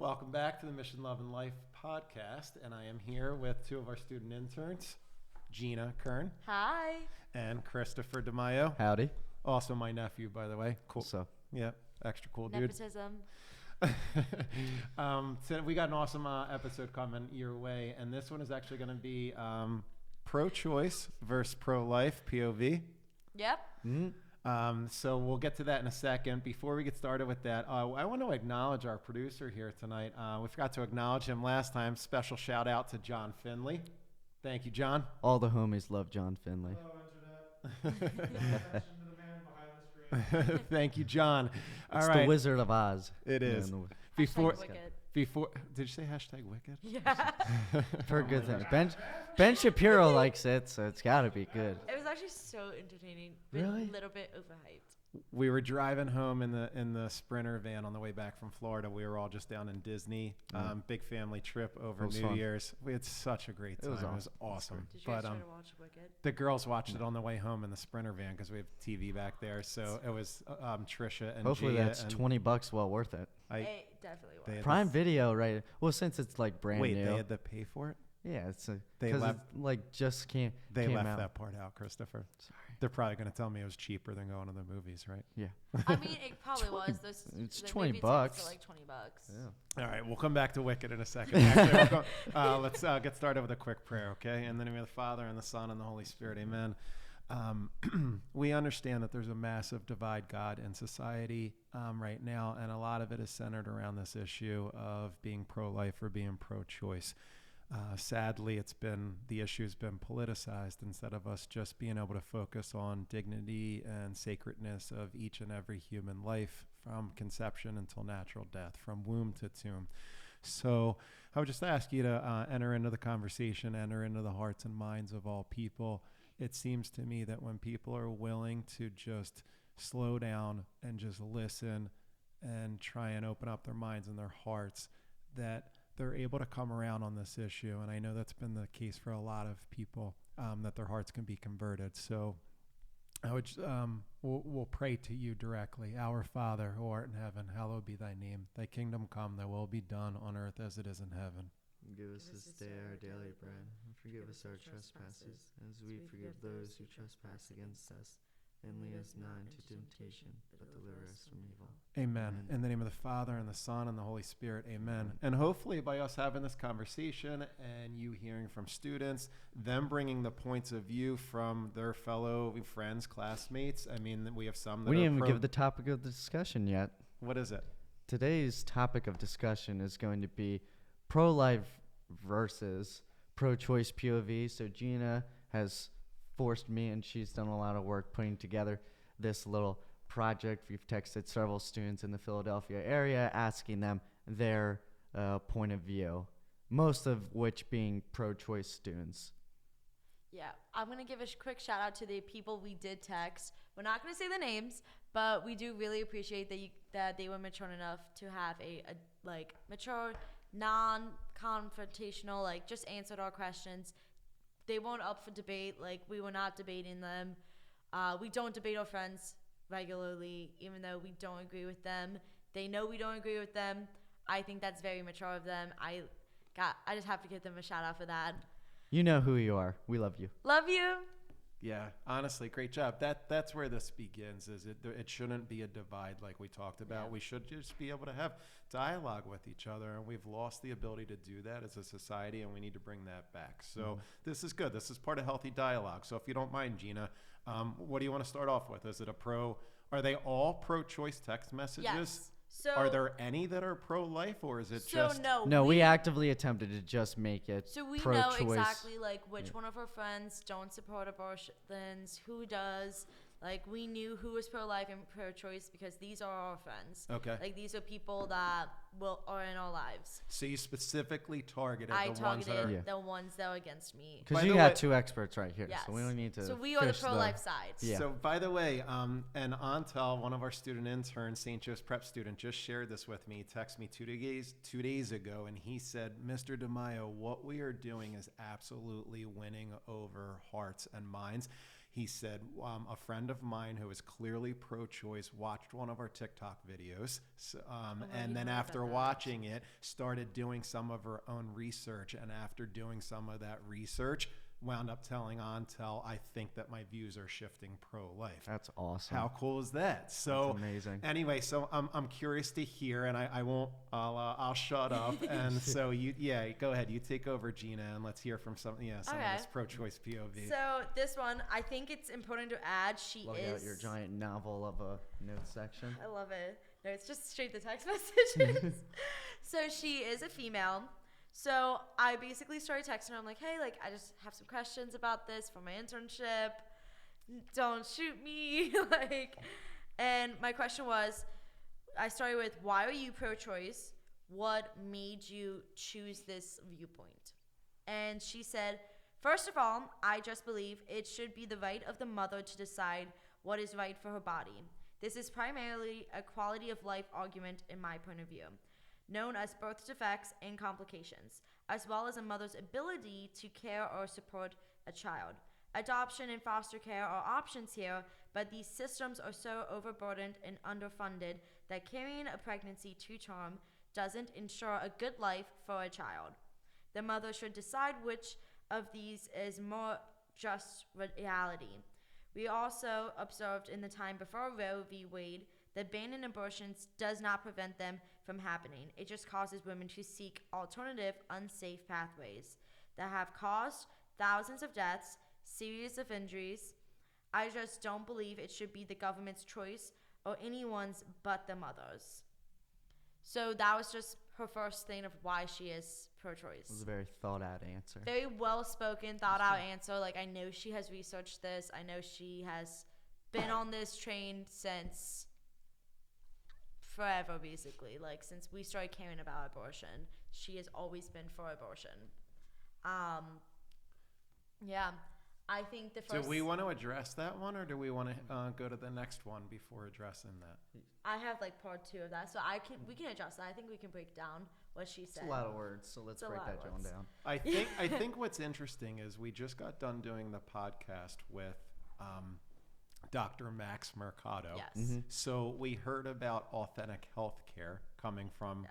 Welcome back to the Mission Love and Life podcast, and I am here with two of our student interns, Gina Kern. Hi. And Christopher DeMaio. Howdy. Also my nephew, by the way. Cool. So, yeah, extra cool dude. Nepotism. So we got an awesome episode coming your way, and this one is actually going to be pro-choice versus pro-life, POV. Yep. So we'll get to that in a second. Before we get started with that, I want to acknowledge our producer here tonight. We forgot to acknowledge him last time. Special shout out to John Finley. Thank you, John. all the homies love John Finley. Hello, Internet. Attention to the man behind the screen. Thank you, John. It's All right. the Wizard of Oz. It is. Yeah, Before, Wicked. did you say hashtag wicked? Yeah. for good thing. Ben Shapiro likes it, so it's got to be good. It was actually so entertaining. But Really? A little bit overhyped. We were driving home in the Sprinter van on the way back from Florida. We were all just down in Disney. Big family trip over was New fun. Year's. We had such a great time. It was It was awesome. awesome. Did you But guys try to watch Wicked? the girls watched it on the way home in the Sprinter van because we have TV back there. So it was Trisha and Hopefully Gia that's and $20 well worth it. It definitely they was. had Prime Video, right? Well, since it's like brand wait, new. they had to pay for it? Yeah, it's They because left- it's like just came They left out. that part out, Christopher. Sorry. They're probably going to tell me it was cheaper than going to the movies, right? Yeah. I mean, it probably was. Those, It's the $20 movie tickets bucks. are like $20. Yeah. All right, we'll come back to Wicked in a second. Actually, let's get started with a quick prayer, okay? In the name of the Father, and the Son, and the Holy Spirit, amen. We understand that there's a massive divide, God, in society right now, and a lot of it is centered around this issue of being pro-life or being pro-choice. Sadly, the issue's been politicized instead of us just being able to focus on dignity and sacredness of each and every human life from conception until natural death, from womb to tomb. So I would just ask you to enter into the conversation, enter into the hearts and minds of all people. It seems to me that when people are willing to just slow down and just listen and try and open up their minds and their hearts, that they're able to come around on this issue. And I know that's been the case for a lot of people, that their hearts can be converted. So I would, we'll pray to you directly. Our Father, who art in heaven, hallowed be thy name. Thy kingdom come, thy will be done on earth as it is in heaven. Give us this day our daily bread, and forgive us our trespasses, as we forgive those who trespass against us. And lead us not into temptation, but deliver us from evil. Amen. In the name of the Father, and the Son, and the Holy Spirit, amen. And hopefully by us having this conversation and you hearing from students, them bringing the points of view from their fellow friends, classmates. I mean, we have some that We are didn't even give the topic of the discussion yet. What is it? Today's topic of discussion is going to be pro-life versus pro-choice POV. So Gina has forced me, and she's done a lot of work putting together this little project. We've texted several students in the Philadelphia area asking them their point of view, most of which being pro-choice students. Yeah, I'm going to give a quick shout out to the people we did text. We're not going to say the names, but we do really appreciate that they were mature enough to have a mature, non-confrontational, just answered our questions. They weren't up for debate. We were not debating them. We don't debate our friends regularly, even though we don't agree with them. They know we don't agree with them. I think that's very mature of them. I just have to give them a shout out for that. You know who you are. We love you. Love you. Yeah, honestly, great job. That's where this begins. It shouldn't be a divide like we talked about. Yeah. We should just be able to have dialogue with each other, and we've lost the ability to do that as a society, and we need to bring that back. So This is good. This is part of healthy dialogue. So if you don't mind, Gina, what do you want to start off with? Is it are they all pro-choice text messages? Yes. So Are there any that are pro-life, or is it so just? No, we actively attempted to just make it So we know pro-choice. exactly which one of our friends don't support abortions, who does. We knew who was pro-life and pro-choice because these are our friends. Okay. These are people that are in our lives. So you specifically targeted I the ones that are. targeted the ones that are against me. Because By you the got way- two experts right here, Yes. so we don't need to. So we are the fish pro-life side. Yeah. So by the way, and Antel, one of our student interns, St. Joe's prep student, just shared this with me. He texted me 2 days ago, and he said, Mr. DeMaio, what we are doing is absolutely winning over hearts and minds. He said, a friend of mine who is clearly pro-choice watched one of our TikTok videos, and then after watching it, started doing some of her own research. And after doing some of that research, wound up telling Ontel, I think that my views are shifting pro-life. That's awesome. How cool is that? So That's amazing. Anyway, so I'm curious to hear, and I won't. I'll shut up. And so go ahead. You take over, Gina, and let's hear from some of this pro-choice POV. So this one, I think it's important to add. She Look is out your giant novel of a note section. I love it. No, it's just straight the text messages. So she is a female. So I basically started texting her. I'm like, hey, like, I just have some questions about this for my internship. Don't shoot me. And my question was, I started with, why are you pro-choice? What made you choose this viewpoint? And she said, first of all, I just believe it should be the right of the mother to decide what is right for her body. This is primarily a quality of life argument in my point of view, known as birth defects and complications, as well as a mother's ability to care or support a child. Adoption and foster care are options here, but these systems are so overburdened and underfunded that carrying a pregnancy to term doesn't ensure a good life for a child. The mother should decide which of these is more just reality. We also observed in the time before Roe v. Wade that banning abortions does not prevent them from happening. It just causes women to seek alternative, unsafe pathways that have caused thousands of deaths, series of injuries. I just don't believe it should be the government's choice or anyone's but the mother's. So that was just her first thing of why she is pro-choice. It was a very thought-out answer. Very well-spoken, thought-out answer. Like, I know she has researched this. I know she has been on this train since forever, basically. Like, since we started caring about abortion, she has always been for abortion. Yeah. I think the first... Do we want to address that one, or do we want to go to the next one before addressing that? I have like part 2 of that, so we can address that. I think we can break down what she said. It's a lot of words, so let's break that one down. I think what's interesting is we just got done doing the podcast with Dr. Max Mercado. Yes. Mm-hmm. So we heard about authentic healthcare coming from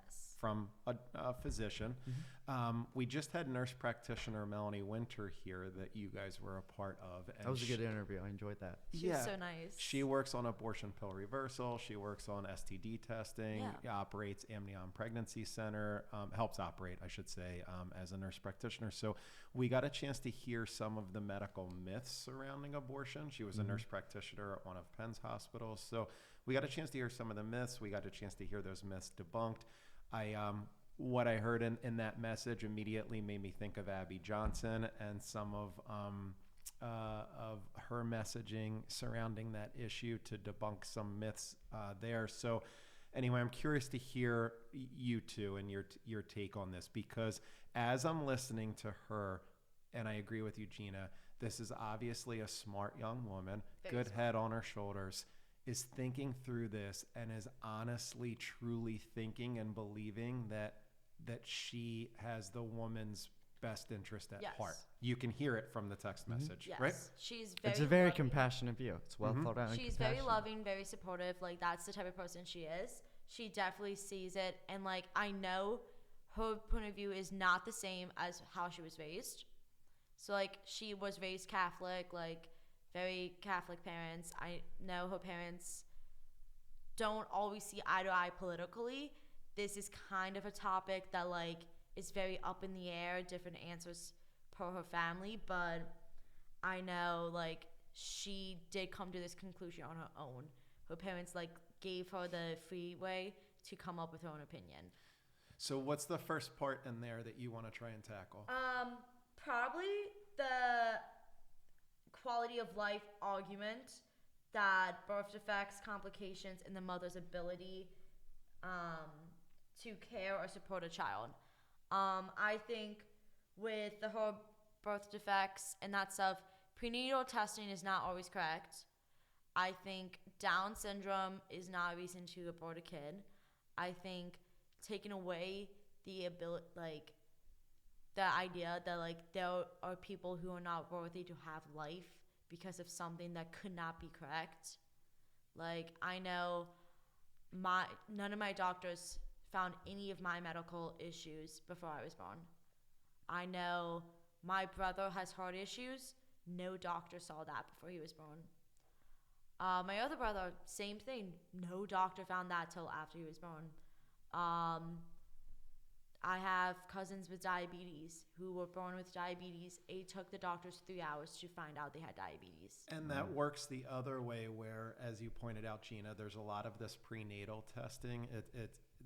a physician. Mm-hmm. We just had nurse practitioner Melanie Winter here that you guys were a part of. And that was a good interview. I enjoyed that. She's so nice. She works on abortion pill reversal. She works on STD testing. Yeah. Operates Amnion Pregnancy Center. Helps operate, I should say, as a nurse practitioner. So we got a chance to hear some of the medical myths surrounding abortion. She was a nurse practitioner at one of Penn's hospitals. So we got a chance to hear some of the myths. We got a chance to hear those myths debunked. What I heard in that message immediately made me think of Abby Johnson and some of her messaging surrounding that issue to debunk some myths there. So anyway, I'm curious to hear you two and your take on this, because as I'm listening to her, and I agree with you, Gina, this is obviously a smart young woman, good head on her shoulders, is thinking through this and is honestly, truly thinking and believing that she has the woman's best interest at heart. You can hear it from the text message, right? She's very It's a very compassionate view. It's well thought out. She's very loving, very supportive. Like, that's the type of person she is. She definitely sees it. And, like, I know her point of view is not the same as how she was raised. So, like, she was raised Catholic, like, very Catholic parents. I know her parents don't always see eye to eye politically. This is kind of a topic that, like, is very up in the air, different answers per her family, but I know, like, she did come to this conclusion on her own. Her parents, like, gave her the free way to come up with her own opinion. So what's the first part in there that you want to try and tackle? Probably the quality of life argument that birth defects, complications, and the mother's ability to care or support a child. I think with the whole birth defects and that stuff, prenatal testing is not always correct. I think Down syndrome is not a reason to abort a kid. I think taking away the ability, like, the idea that, like, there are people who are not worthy to have life because of something that could not be correct. Like, I know none of my doctors found any of my medical issues before I was born. I know my brother has heart issues. No doctor saw that before he was born. My other brother, same thing. No doctor found that till after he was born. I have cousins with diabetes who were born with diabetes. It took the doctors 3 hours to find out they had diabetes. And that works the other way where, as you pointed out, Gina, there's a lot of this prenatal testing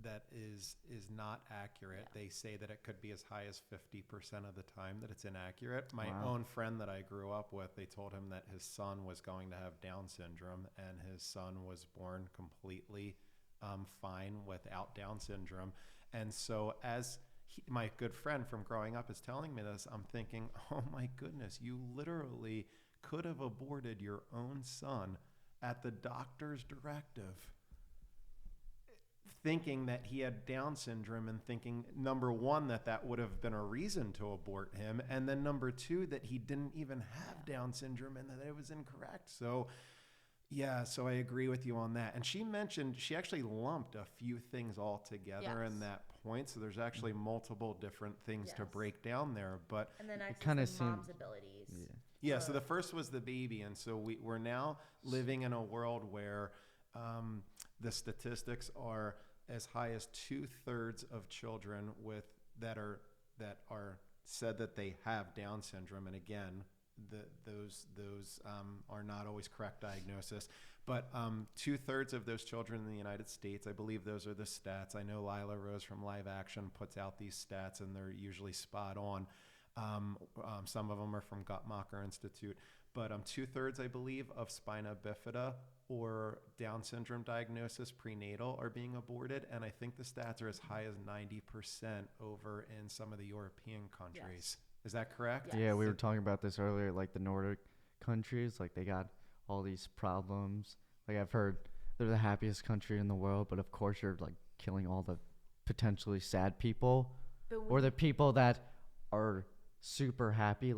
that is not accurate. Yeah. They say that it could be as high as 50% of the time that it's inaccurate. My Wow. own friend that I grew up with, they told him that his son was going to have Down syndrome, and his son was born completely fine without Down syndrome. And so as my good friend from growing up is telling me this, I'm thinking, oh my goodness, you literally could have aborted your own son at the doctor's directive, thinking that he had Down syndrome and thinking, number one, that would have been a reason to abort him. And then number two, that he didn't even have Down syndrome and that it was incorrect. So yeah, so I agree with you on that. And she mentioned, she actually lumped a few things all together in Yes. that point. So there's actually multiple different things to Yes. break down there. But And then next kinda is the mom's seemed- abilities. Yeah. yeah, so the first was the baby. And so we're now living in a world where the statistics are as high as 2/3 of children that are said that they have Down syndrome. And again, those are not always correct diagnosis, but 2/3 of those children in the United States, I believe those are the stats. I know Lila Rose from Live Action puts out these stats, and they're usually spot on. Some of them are from Guttmacher Institute, but 2/3, I believe, of spina bifida or Down syndrome diagnosis prenatal are being aborted, and I think the stats are as high as 90% over in some of the European countries. Yes. Is that correct? Yes. Yeah, we were talking about this earlier, like the Nordic countries, like they got all these problems. Like I've heard they're the happiest country in the world, but of course you're like killing all the potentially sad people But or the people that are super happy.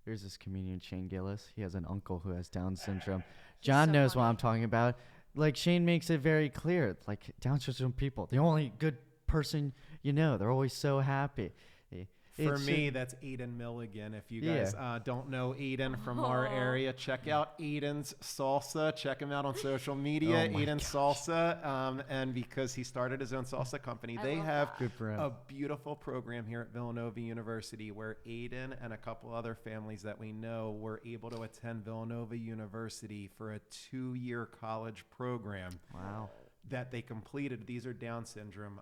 There's this comedian Shane Gillis. He has an uncle who has Down syndrome. John so knows what funny. I'm talking about. Like Shane makes it very clear. Like Down syndrome people, the only good person you know. They're always so happy. For It's me, a- that's Aiden Milligan. If you Yeah. guys don't know Aiden from our Oh. area, check out Aiden's Salsa. Check him out on social media, Oh my Aiden Salsa. And because he started his own salsa company, I they love have that. Good for him. a beautiful program here at Villanova University where Aiden and a couple other families that we know were able to attend Villanova University for a 2-year college program Wow. that they completed. These are Down syndrome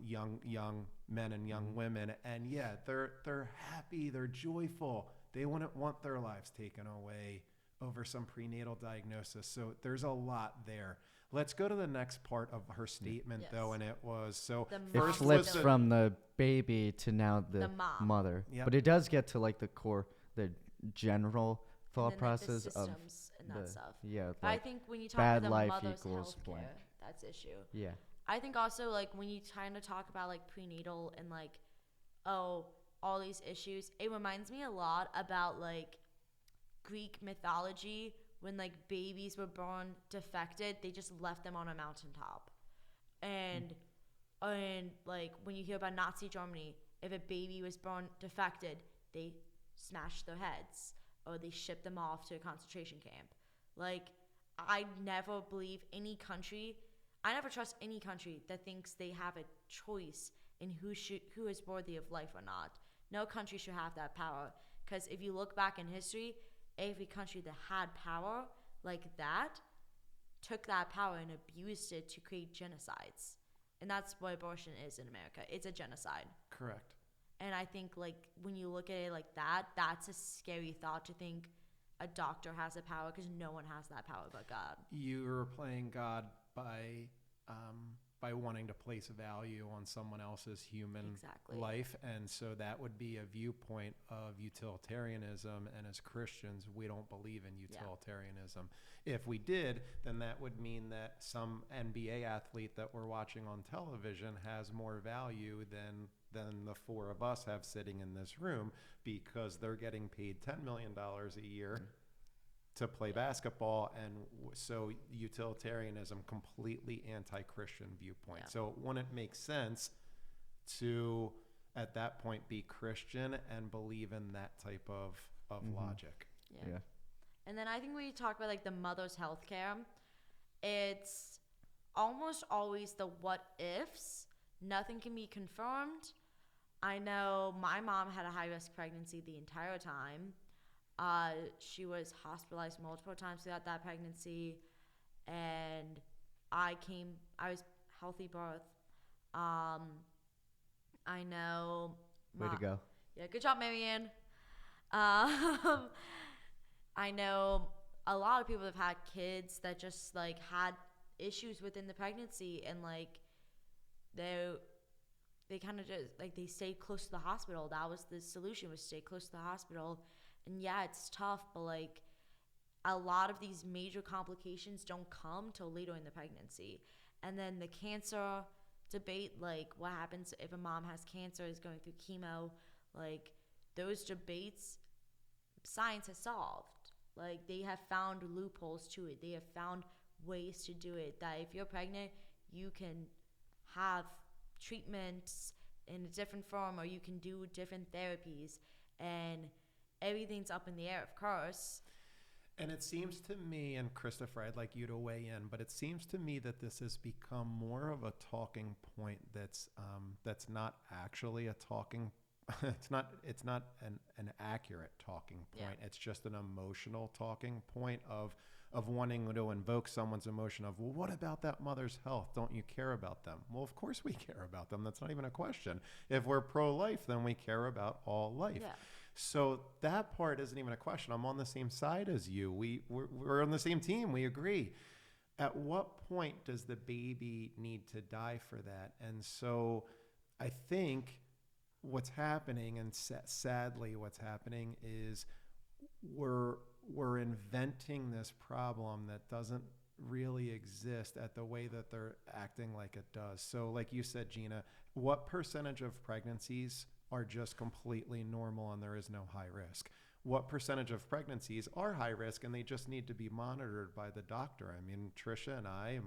young men and young women, and yeah, they're happy, they're joyful. They wouldn't want their lives taken away over some prenatal diagnosis. So there's a lot there. Let's go to the next part of her statement, Yes. though, and it was so The It Mom first flips was the, from the baby to now the mom. mother. Yep. But it does get to like the core, the general thought And then, like, the process of systems and that the stuff. yeah. But I Like, think when you talk bad about the life mother's equals health blank. care, that's issue. yeah. I think also like when you kind of talk about like prenatal and like, oh, all these issues, it reminds me a lot about like Greek mythology when like babies were born defected, they just left them on a mountaintop. And like when you hear about Nazi Germany, if a baby was born defected, they smashed their heads or they shipped them off to a concentration camp. Like I never trust any country that thinks they have a choice in who is worthy of life or not. No country should have that power. Because if you look back in history, every country that had power like that took that power and abused it to create genocides. And that's what abortion is in America. It's a genocide. correct. And I think like when you look at it like that, that's a scary thought to think a doctor has the power because no one has that power but God. You're playing God by wanting to place value on someone else's human Exactly. life, and so that would be a viewpoint of utilitarianism. And as Christians, we don't believe in utilitarianism. If we did, then that would mean that some NBA athlete that we're watching on television has more value than the four of us have sitting in this room because they're getting paid $10 million a year. to play basketball, and so utilitarianism, completely anti-Christian viewpoint. Yeah. So it wouldn't make sense to at that point be Christian and believe in that type of logic. Yeah. And then I think when you talk about like the mother's health care, it's almost always the what ifs. Nothing can be confirmed. I know my mom had a high risk pregnancy the entire time. She was hospitalized multiple times throughout that pregnancy, and I was healthy birth. I know. Way to go. Yeah, good job, Marianne. I know a lot of people have had kids that just like had issues within the pregnancy, and like they kind of just like they stayed close to the hospital. That was the solution, was stay close to the hospital. And yeah, it's tough, but like a lot of these major complications don't come till later in the pregnancy. And then the cancer debate, like what happens if a mom has cancer, is going through chemo, like those debates science has solved. Like they have found loopholes to it. They have found ways to do it, that if you're pregnant, you can have treatments in a different form, or you can do different therapies, and everything's up in the air, of course. And it seems to me, and Christopher, I'd like you to weigh in, but it seems to me that this has become more of a talking point that's not actually a talking. It's not an accurate talking point. Yeah. It's just an emotional talking point of wanting to invoke someone's emotion of, well, what about that mother's health? Don't you care about them? Well, of course we care about them. That's not even a question. If we're pro-life, then we care about all life. Yeah. So that part isn't even a question. I'm on the same side as you. We're on the same team. We agree. At what point does the baby need to die for that? And so I think what's happening, and sadly what's happening, is we're inventing this problem that doesn't really exist at the way that they're acting like it does. So like you said, Gina, what percentage of pregnancies are just completely normal and there is no high risk? What percentage of pregnancies are high risk and they just need to be monitored by the doctor? I mean, Trisha and I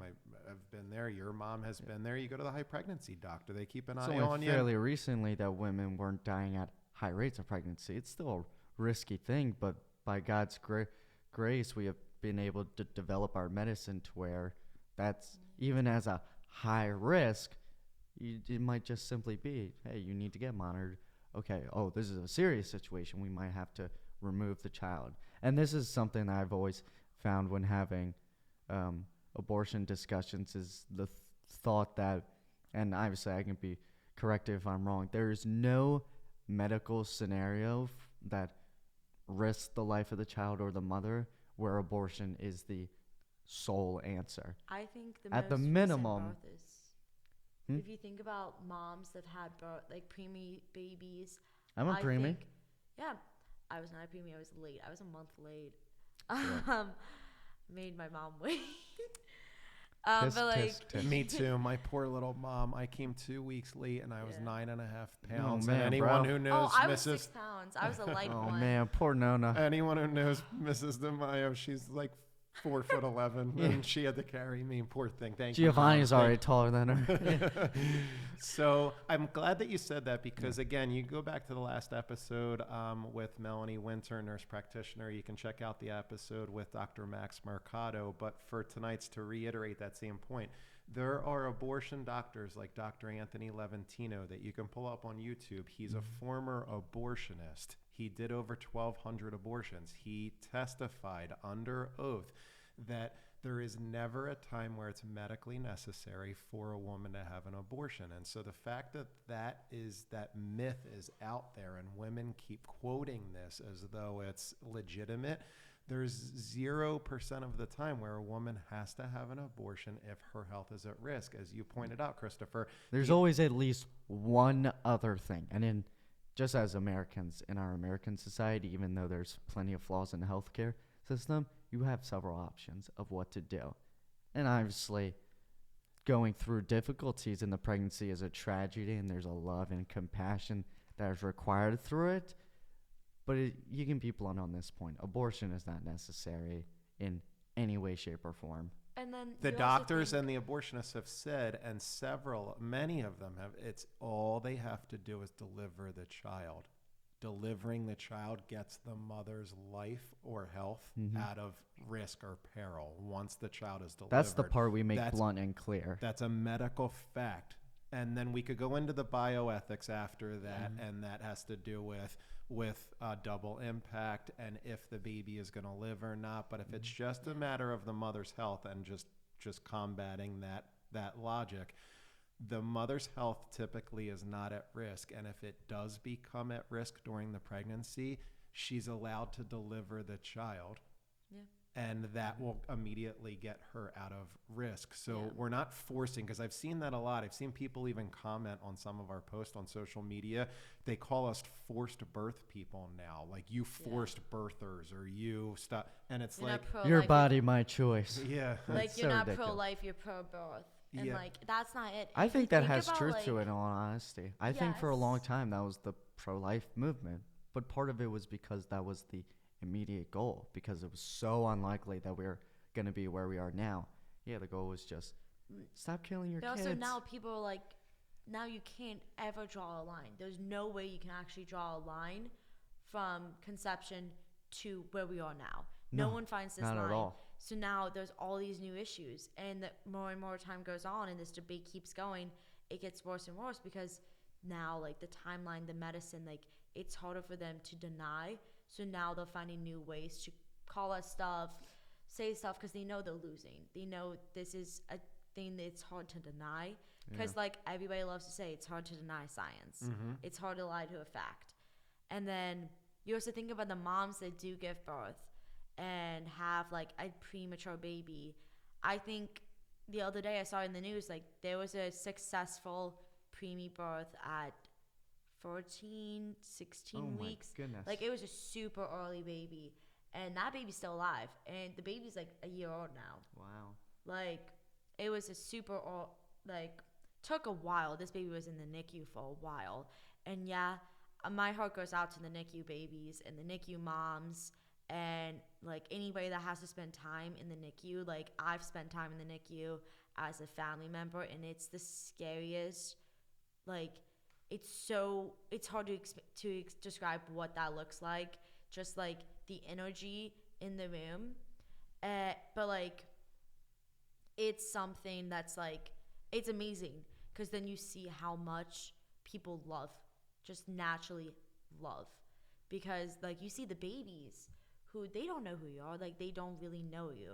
have been there. Your mom has been there. You go to the high pregnancy doctor. They keep an eye on you. Fairly recently that women weren't dying at high rates of pregnancy. It's still a risky thing, but by God's grace, we have been able to develop our medicine to where that's even as a high risk, it might just simply be, hey, you need to get monitored. Okay, oh, this is a serious situation. We might have to remove the child. And this is something that I've always found when having abortion discussions, is the thought that, and obviously I can be corrected if I'm wrong, there is no medical scenario that risks the life of the child or the mother where abortion is the sole answer. I think at the minimum, birth is, if you think about moms that had birth, like preemie babies. I'm a preemie. Yeah, I was not a preemie. I was late. I was a month late. Yeah. Made my mom wait. Tisk, but like, tisk, tisk. Me too. My poor little mom. I came 2 weeks late and I was 9.5 pounds. Oh, man, and anyone bro. who knows I was Mrs. 6 pounds. I was a light one. Oh man, poor Nona. Anyone who knows Mrs. DeMaio, she's like 4'11", and she had to carry me. Poor thing. Thank you. Giovanni's already taller than her. So I'm glad that you said that, because again, you go back to the last episode with Melanie Winter, nurse practitioner. You can check out the episode with Dr. Max Mercado. But for tonight's, to reiterate that same point, there are abortion doctors like Dr. Anthony Levantino that you can pull up on YouTube. He's a former abortionist. He did over 1,200 abortions. He testified under oath that there is never a time where it's medically necessary for a woman to have an abortion. And so the fact that that myth is out there and women keep quoting this as though it's legitimate, there's 0% of the time where a woman has to have an abortion if her health is at risk. As you pointed out, Christopher, there's always at least one other thing. And just as Americans, in our American society, even though there's plenty of flaws in the healthcare system, you have several options of what to do. And obviously, going through difficulties in the pregnancy is a tragedy, and there's a love and compassion that is required through it. But you can be blunt on this point. Abortion is not necessary in any way, shape, or form. And then The you also doctors think- and the abortionists have said, and many of them have, it's all they have to do is deliver the child. Delivering the child gets the mother's life or health out of risk or peril once the child is delivered. That's the part we make blunt and clear. That's a medical fact. And then we could go into the bioethics after that, and that has to do with double impact and if the baby is going to live or not. But if it's just a matter of the mother's health and just combating that logic, the mother's health typically is not at risk. And if it does become at risk during the pregnancy, she's allowed to deliver the child. Yeah. And that will immediately get her out of risk. So Yeah. we're not forcing, because I've seen that a lot. I've seen people even comment on some of our posts on social media. They call us forced birth people now. Like, you forced birthers, or you stop. And it's You're like, not pro-life, Your body, my choice. yeah. like It's you're so not ridiculous. pro-life, you're pro-birth, and Yeah. like that's not it. I If you think that has about, truth to like- it, in all honesty. I think for a long Yes. time that was the pro-life movement. But part of it was because that was the immediate goal, because it was so unlikely that we're going to be where we are now. Yeah, the goal was just stop killing your But kids. also now people are like, now you can't ever draw a line. There's no way you can actually draw a line from conception to where we are now. No No, one finds this not line. at all. So now there's all these new issues, and the more and more time goes on, and this debate keeps going, it gets worse and worse because now, like, the timeline, the medicine, like, it's harder for them to deny. So now they're finding new ways to call us stuff, say stuff, because they know they're losing. They know this is a thing that's hard to deny. Because, like, everybody loves to say, it's hard to deny science. It's hard to lie to a fact. And then you also think about the moms that do give birth and have, like, a premature baby. I think the other day I saw in the news, like, there was a successful preemie birth at 14, 16 Oh my weeks. goodness. Like, it was a super early baby. And that baby's still alive. And the baby's, like, a year old now. Wow. Like, it was a super, like, took a while. This baby was in the NICU for a while. And yeah, my heart goes out to the NICU babies and the NICU moms and, like, anybody that has to spend time in the NICU. Like, I've spent time in the NICU as a family member, and it's the scariest. Like, it's hard to describe what that looks like. Just, like, the energy in the room. But, like, it's something that's, like, it's amazing because then you see how much people love, just naturally love. Because, like, you see the babies who, they don't know who you are. Like, they don't really know you,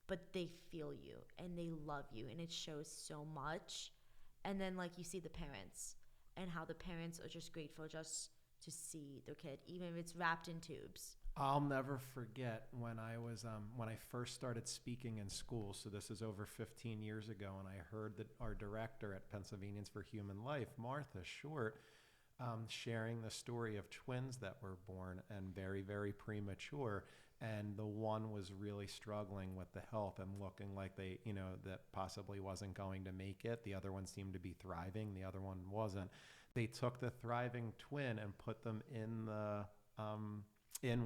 but they feel you and they love you, and it shows so much. And then, like, you see the parents and how the parents are just grateful just to see their kid, even if it's wrapped in tubes. I'll never forget when I first started speaking in school. So this is over 15 years ago, and I heard that our director at Pennsylvanians for Human Life, Martha Short, sharing the story of twins that were born and very, very premature. And the one was really struggling with the health and looking like that possibly wasn't going to make it. The other one seemed to be thriving. The other one wasn't. They took the thriving twin and put them in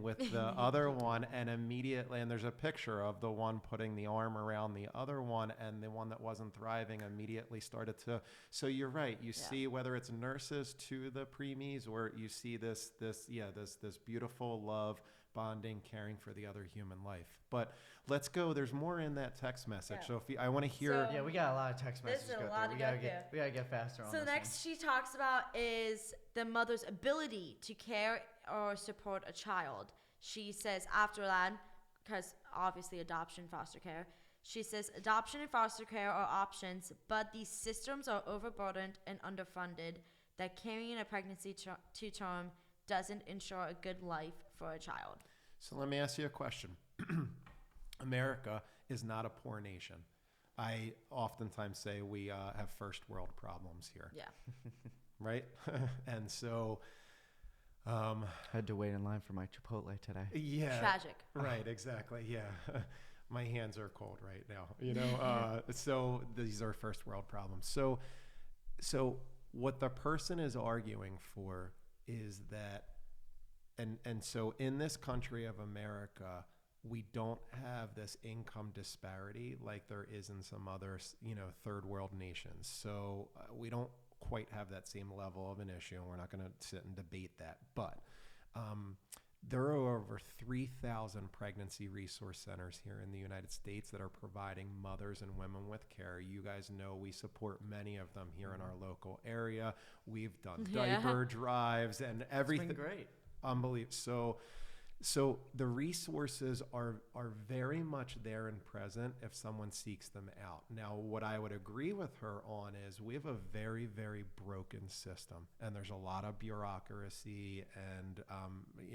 with the other one, and immediately, and there's a picture of the one putting the arm around the other one, and the one that wasn't thriving immediately started to. So you're right. You see, whether it's nurses to the preemies, or you see this beautiful love, bonding, caring for the other human life. But let's go. There's more in that text message. Yeah. So I want to hear. So- Yeah, we got a lot of text There's messages a to go lot through. to go through. We gotta get faster on So this next she talks about is the mother's ability to care or support a child. She says after that, because obviously adoption, foster care, she says adoption and foster care are options, but these systems are overburdened and underfunded, that carrying a pregnancy to term doesn't ensure a good life for a child. So let me ask you a question. America is not a poor nation. I oftentimes say we have first world problems here, Yeah. right? And so, Had to wait in line for my Chipotle today. yeah, Tragic. right, exactly, yeah. My hands are cold right now, so these are first world problems. So what the person is arguing for is that and so in this country of America, we don't have this income disparity like there is in some other, third world nations. So we don't quite have that same level of an issue, and we're not going to sit and debate that. But there are over 3,000 pregnancy resource centers here in the United States that are providing mothers and women with care. You guys know we support many of them here in our local area. We've done diaper drives and everything. It's been great. Unbelievable. So the resources are very much there and present if someone seeks them out. Now, what I would agree with her on is we have a very, very broken system, and there's a lot of bureaucracy and,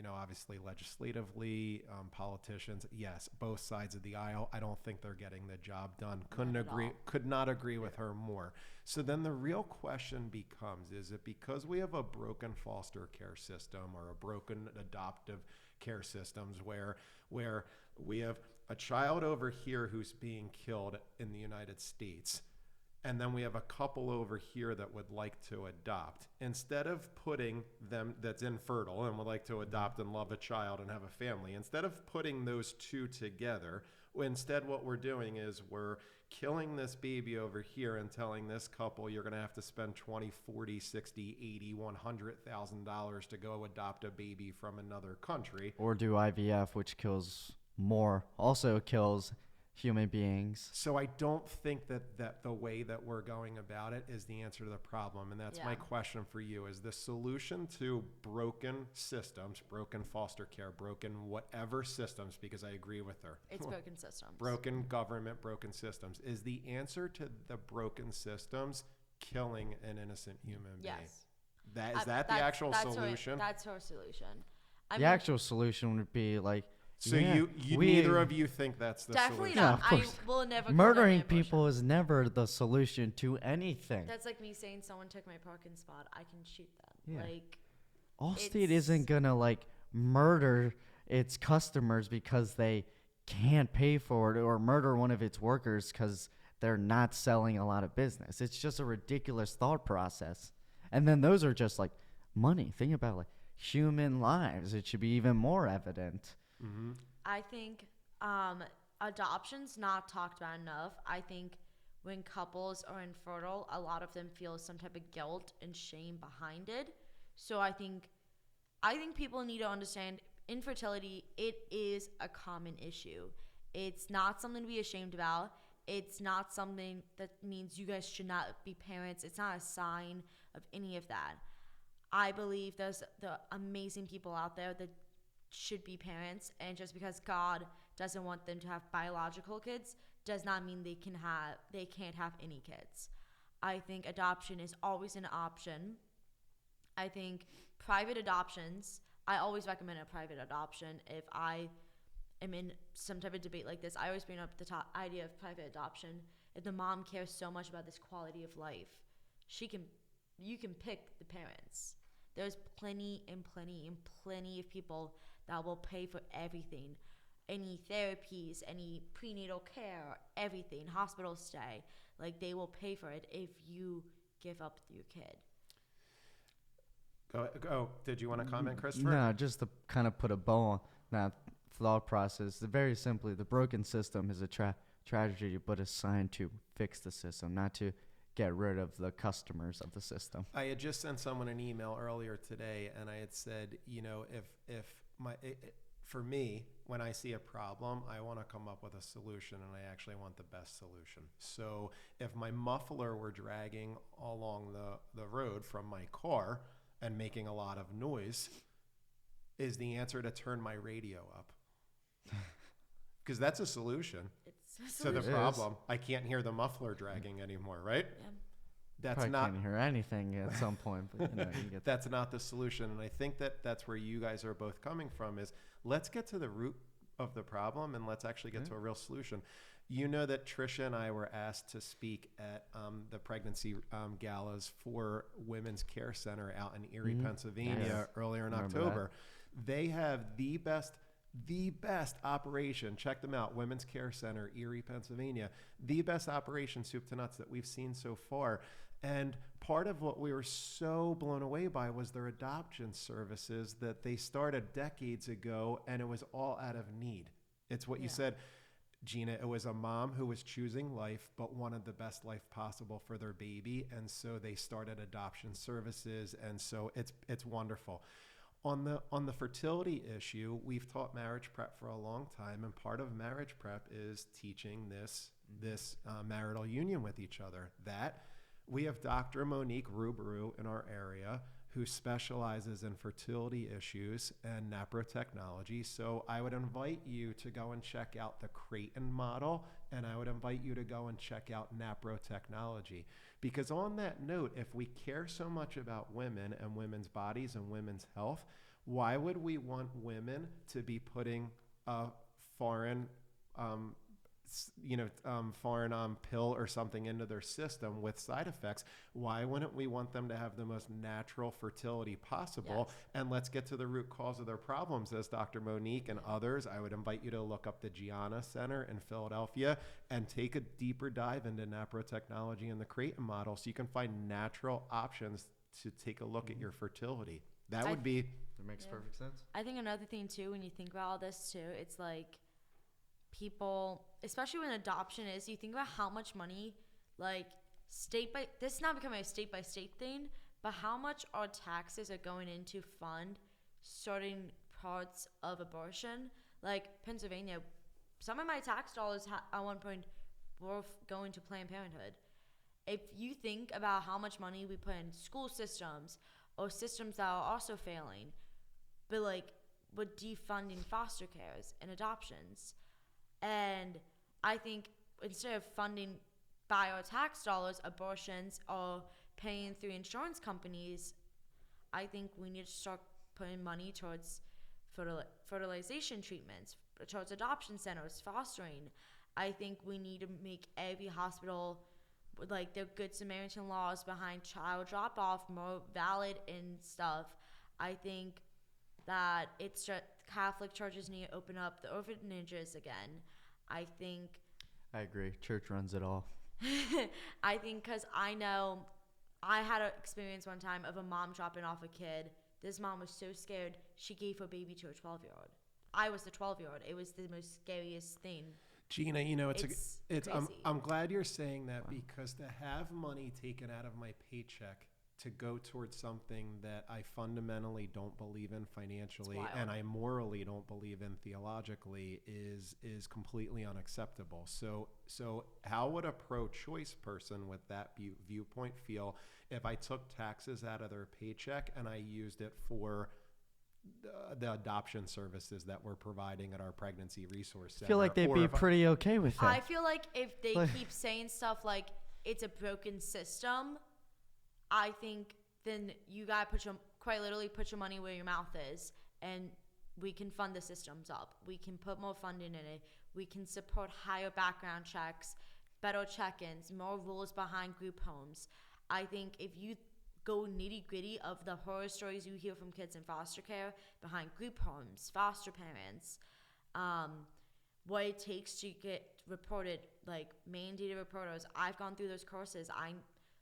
obviously legislatively, politicians, yes, both sides of the aisle. I don't think they're getting the job done. Could not agree with her more. So then the real question becomes, is it because we have a broken foster care system or a broken adoptive care systems where we have a child over here who's being killed in the United States, and then we have a couple over here that would like to adopt, instead of putting them that's infertile and would like to adopt and love a child and have a family, instead of putting those two together, instead what we're doing is we're killing this baby over here and telling this couple you're going to have to spend 20, 40, 60, 80, $100,000 to go adopt a baby from another country. Or do IVF, which also kills human beings. So I don't think that the way that we're going about it is the answer to the problem. And that's my question for you. Is the solution to broken systems, broken foster care, broken whatever systems, because I agree with her. It's broken systems. Broken government, broken systems. Is the answer to the broken systems killing an innocent human being? Yes. Is that the actual solution? That's her solution. The actual solution would be like, so neither of you think that's the definitely solution? not. No, I will never. Murdering people is never the solution to anything. That's like me saying someone took my parking spot. I can shoot them. Yeah. Like, Allstate isn't gonna murder its customers because they can't pay for it, or murder one of its workers because they're not selling a lot of business. It's just a ridiculous thought process. And then those are just money. Think about human lives. It should be even more evident. Mm-hmm. I think adoption's not talked about enough. I think when couples are infertile, a lot of them feel some type of guilt and shame behind it. So I think people need to understand infertility, it is a common issue. It's not something to be ashamed about. It's not something that means you guys should not be parents. It's not a sign of any of that. I believe there's the amazing people out there that should be parents, and just because God doesn't want them to have biological kids does not mean they can't have any kids. I think adoption is always an option. I think private adoptions, I always recommend a private adoption. If I am in some type of debate like this, I always bring up the idea of private adoption. If the mom cares so much about this quality of life, you can pick the parents. There's plenty of people that will pay for everything. Any therapies, any prenatal care, everything, hospital stay. They will pay for it if you give up your kid. Go. Did you want to comment, Christopher? No, just to kind of put a bow on that thought process. Very simply, the broken system is a tragedy, but a sign to fix the system, not to get rid of the customers of the system. I had just sent someone an email earlier today, and I had said, for me, when I see a problem, I want to come up with a solution, and I actually want the best solution. So if my muffler were dragging along the road from my car and making a lot of noise, is the answer to turn my radio up? Because that's a solution. It's to the problem. I can't hear the muffler dragging anymore, right? Yeah. That's not. Can't hear anything at some point, but you get that's not the solution. And I think that's where you guys are both coming from. Is let's get to the root of the problem and let's actually get to a real solution. You know that Trisha and I were asked to speak at the pregnancy galas for Women's Care Center out in Erie, Pennsylvania, earlier in October. They have the best operation. Check them out. Women's Care Center, Erie, Pennsylvania. The best operation, soup to nuts, that we've seen so far. And part of what we were so blown away by was their adoption services that they started decades ago, and it was all out of need. It's what you said, Gina. It was a mom who was choosing life but wanted the best life possible for their baby, and so they started adoption services, and so it's wonderful. On the fertility issue, we've taught marriage prep for a long time, and part of marriage prep is teaching this marital union with each other. That we have Dr. Monique Ruberu in our area who specializes in fertility issues and naprotechnology. So I would invite you to go and check out the Creighton model, and I would invite you to go and check out naprotechnology. Because on that note, if we care so much about women and women's bodies and women's health, why would we want women to be putting a foreign pill or something into their system with side effects? Why wouldn't we want them to have the most natural fertility possible? Yes. And let's get to the root cause of their problems. As Dr. Monique and others, I would invite you to look up the Gina Center in Philadelphia and take a deeper dive into naprotechnology and the Creighton model, so you can find natural options to take a look at your fertility. That would be... It makes perfect sense. I think another thing too, when you think about all this too, it's like people, especially when adoption is, you think about how much money, like this is not becoming a state by state thing, but how much our taxes are going into fund certain parts of abortion. Like Pennsylvania, some of my tax dollars at one point were going to Planned Parenthood. If you think about how much money we put in school systems or systems that are also failing, but like with defunding foster cares and adoptions. And I think instead of funding by our tax dollars abortions or paying through insurance companies, I think we need to start putting money towards fertilization treatments, towards adoption centers, fostering. I think we need to make every hospital, like their Good Samaritan laws behind child drop-off, more valid and stuff. I think that it's just Catholic churches need to open up the orphanages again. I agree. Church runs it all. I think because I know I had an experience one time of a mom dropping off a kid. This mom was so scared, she gave her baby to a 12-year-old. I was the 12-year-old. It was the most scariest thing. Gina, it's crazy. I'm glad you're saying that, because to have money taken out of my paycheck to go towards something that I fundamentally don't believe in financially and I morally don't believe in theologically is completely unacceptable. So how would a pro-choice person with that viewpoint feel if I took taxes out of their paycheck and I used it for the adoption services that we're providing at our pregnancy resource center? I feel like they'd be pretty okay with that. I feel like if they keep saying stuff like it's a broken system, I think then you gotta quite literally put your money where your mouth is, and we can fund the systems up. We can put more funding in it. We can support higher background checks, better check-ins, more rules behind group homes. I think if you go nitty-gritty of the horror stories you hear from kids in foster care, behind group homes, foster parents, what it takes to get reported, like mandated reporters. I've gone through those courses. I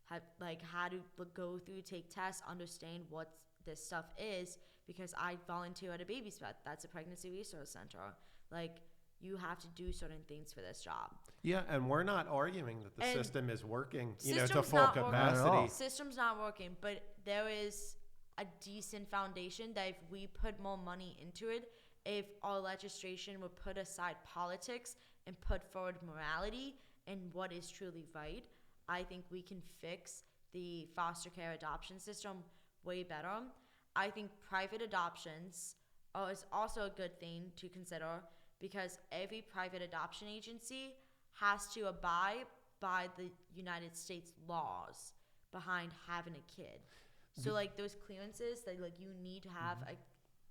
have had to go through, take tests, understand what this stuff is, because I volunteer at a baby spot. That's a pregnancy resource center. Like, you have to do certain things for this job. Yeah, and we're not arguing that the system is working, to System's full not working. capacity. System's not working, but there is a decent foundation that if we put more money into it, if our legislation would put aside politics and put forward morality and what is truly right, I think we can fix the foster care adoption system way better. I think private adoptions is also a good thing to consider, because every private adoption agency has to abide by the United States laws behind having a kid. So like those clearances that like you need to have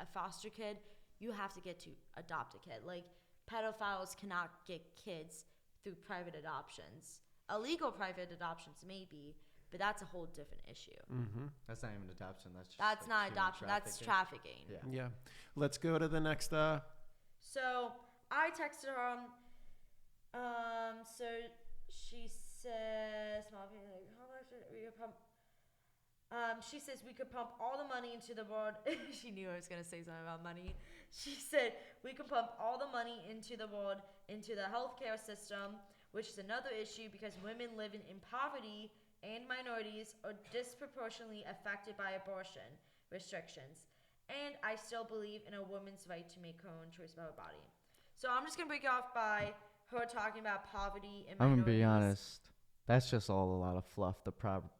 a foster kid, you have to get to adopt a kid. Like pedophiles cannot get kids through private adoptions. Illegal private adoptions maybe, but that's a whole different issue. Mm-hmm. That's not even adoption. That's That's not adoption. That's trafficking. Yeah. Let's go to the next. So I texted her. So she says, "How much we could pump. She says we could pump all the money into the world. She knew I was gonna say something about money. She said we could pump all the money into the world, into the healthcare system, which is another issue because women living in poverty and minorities are disproportionately affected by abortion restrictions. And I still believe in a woman's right to make her own choice about her body. So I'm just gonna break it off by her talking about poverty and I'm minorities. gonna be honest. That's just all a lot of fluff. The poverty,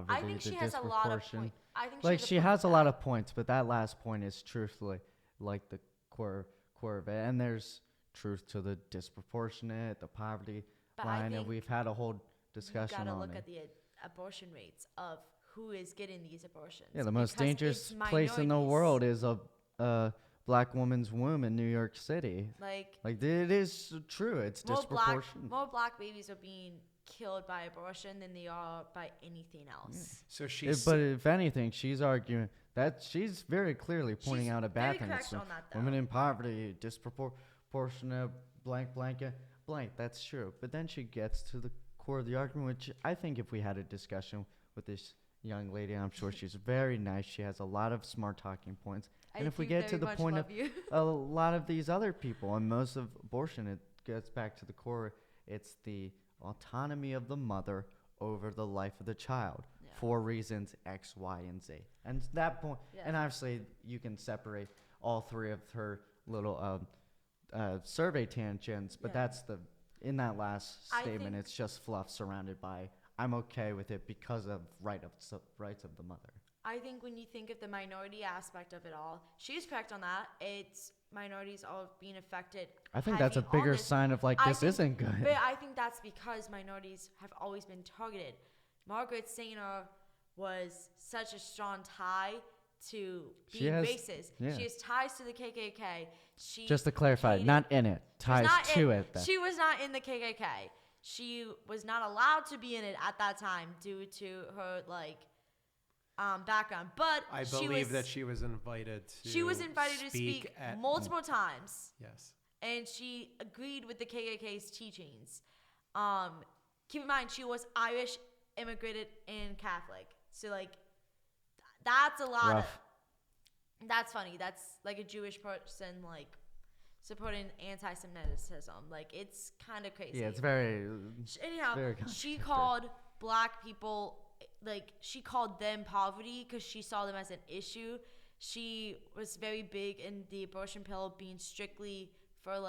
I think the she has a lot of disproportion. points. I think Like she she has a lot of points, but that last point is truthfully like the core of it. And there's truth to the disproportionate, the poverty line, and we've had a whole discussion You gotta on look it. at the abortion rates of who is getting these abortions. Yeah, the most because dangerous it's place in the minorities. world is a black woman's womb in New York City. Like it is true. It's disproportionate. more black babies are being killed by abortion than they are by anything else. So she's But if anything, she's arguing that she's very clearly pointing She's out a bad very thing. correct It's on that, though. women in poverty, disproportionate, blank, blank. That's true. But then she gets to the core of the argument, which I think if we had a discussion with this young lady, I'm sure she's very nice. She has a lot of smart talking points. And if we get to the point of a lot of these other people, and most of abortion, it gets back to the core. It's the autonomy of the mother over the life of the child for reasons X, Y, and Z. And that point, and obviously you can separate all three of her little survey tangents, but that's in that last statement, it's just fluff surrounded by I'm okay with it because of rights of the mother. I think when you think of the minority aspect of it all, she's correct on that. It's minorities all being affected. I think that's a heavy on bigger this. sign of like I this think- isn't good. But I think that's because minorities have always been targeted. Margaret Sanger was such a strong tie to being racist. yeah. She has ties to the KKK. She Just to clarify, hated- not in it, she was ties not to in- it. Then. She was not in the KKK. She was not allowed to be in it at that time due to her background. But I believe that she was invited to. she was invited to speak at multiple times. Yes. And she agreed with the KKK's teachings. Keep in mind, she was Irish, immigrated, and Catholic. So, that's a lot Rough. that's funny. That's like a Jewish person, supporting anti-Semitism. It's kind of crazy. Yeah, it's very. Anyhow, very she contradictory. called black people, she called them poverty because she saw them as an issue. She was very big in the abortion pill being strictly for,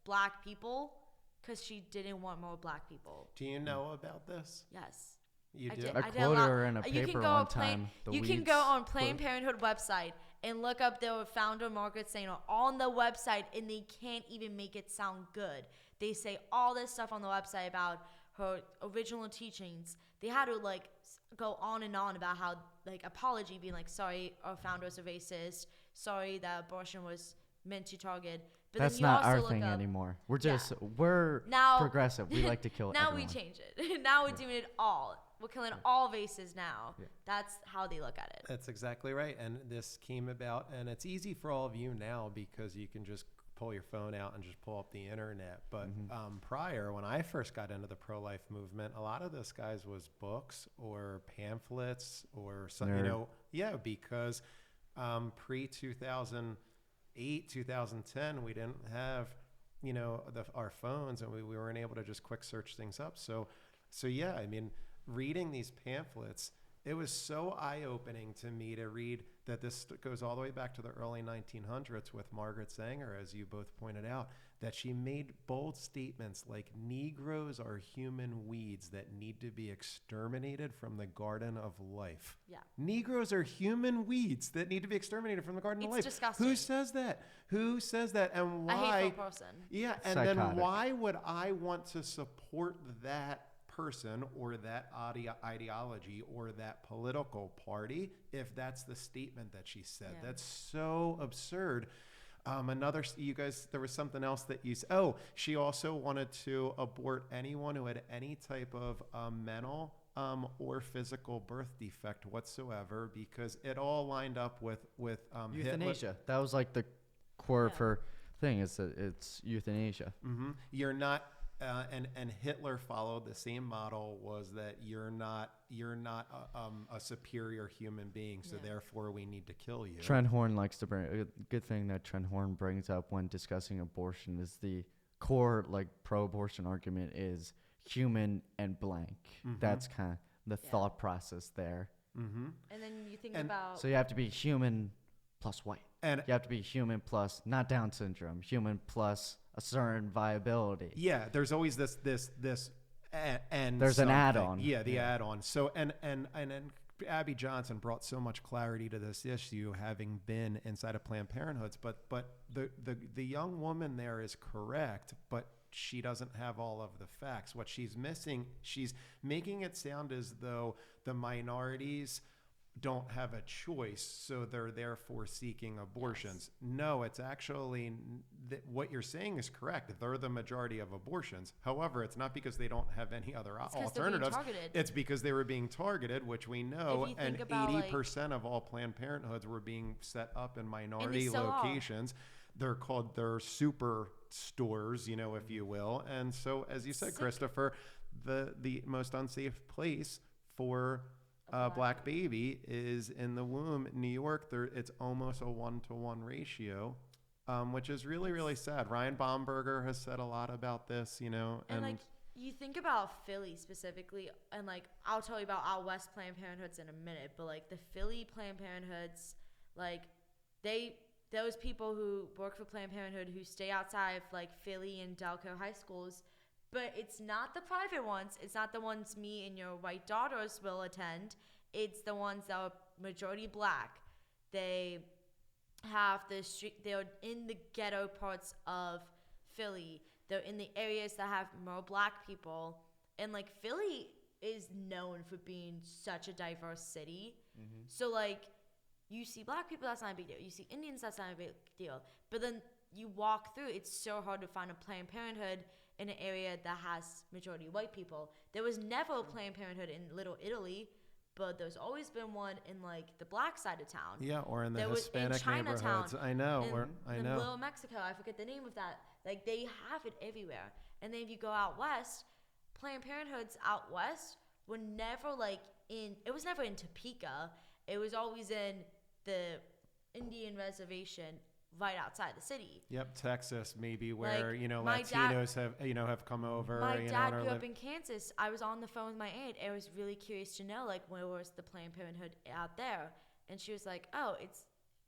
black people because she didn't want more black people. Do you know about this? Yes. You I do? did. I I did a quoted lot. her in a You paper can go one on time. You can go on Planned Parenthood website and look up their founder, Margaret Sanger, on the website, and they can't even make it sound good. They say all this stuff on the website about her original teachings. They had to, go on and on about how, apology, being sorry, our founder was a racist. Sorry that abortion was meant to target. But That's then you not also our look thing up, anymore. We're just Now- progressive. We like to kill Now everyone. we change it. Now we're doing it all. We're killing all races now. Yeah. That's how they look at it. That's exactly right. And this came about, and it's easy for all of you now because you can just pull your phone out and just pull up the internet. But prior, when I first got into the pro-life movement, a lot of this, guys, was books or pamphlets or something, because pre-2008, 2010, we didn't have, our phones, and we weren't able to just quick search things up. So yeah, I mean, reading these pamphlets, it was so eye-opening to me to read that this goes all the way back to the early 1900s with Margaret Sanger, as you both pointed out, that she made bold statements like Negroes are human weeds that need to be exterminated from the garden of life. Yeah. Negroes are human weeds that need to be exterminated from the garden of life. It's disgusting. Who says that? Who says that? And why? A hateful person. Yeah, and Psychotic. then why would I want to support that person or that ideology or that political party if that's the statement that she said? Yeah. That's so absurd. You guys, there was something else that she also wanted to abort anyone who had any type of mental or physical birth defect whatsoever, because it all lined up with Euthanasia. That was the core of her thing. It's euthanasia. You're not and Hitler followed the same model, was that you're not a superior human being, so therefore we need to kill you. Trent Horn likes to bring a good thing that Trent Horn brings up when discussing abortion is the core like pro-abortion argument is human and blank. That's kind of the thought process there. And then you think about So you have to be human plus white. And You have to be human plus not Down syndrome, human plus a certain viability. yeah, there's always this and There's an something. add-on. Yeah, the add-on. So and Abby Johnson brought so much clarity to this issue, having been inside of Planned Parenthoods. But the young woman there is correct, but she doesn't have all of the facts. What she's missing, she's making it sound as though the minorities don't have a choice, so they're therefore seeking abortions. No, it's actually what you're saying is correct. They're the majority of abortions. However, it's not because they don't have any other alternatives. It's because they were being targeted, which we know, and 80% of all Planned Parenthoods were being set up in minority locations. They're called their super stores, if you will. And so, as you said, Christopher, the most unsafe place for a black baby is in the womb. In New York, it's almost a 1-to-1 ratio, which is really, really sad. Ryan Baumberger has said a lot about this, and like you think about Philly specifically, and like I'll tell you about out west Planned Parenthoods in a minute, but like the Philly Planned Parenthoods, like those people who work for Planned Parenthood who stay outside of like Philly and Delco high schools, but it's not the private ones. It's not the ones me and your white daughters will attend. It's the ones that are majority black. They have they're in the ghetto parts of Philly. They're in the areas that have more black people. And like Philly is known for being such a diverse city. So like you see black people, that's not a big deal. You see Indians, that's not a big deal. But then you walk through, it's so hard to find a Planned Parenthood in an area that has majority white people. There was never a Planned Parenthood in Little Italy, but there's always been one in like the black side of town. Yeah, or in the there Hispanic neighborhoods. I know. In Little Mexico, I forget the name of that. Like they have it everywhere. And then if you go out west, Planned Parenthoods out west were never like it was never in Topeka. It was always in the Indian reservation right outside the city. Yep, Texas, maybe where my Latinos have come over. My dad grew up in Kansas. I was on the phone with my aunt. I was really curious to know where was the Planned Parenthood out there, and she was like, "Oh, it's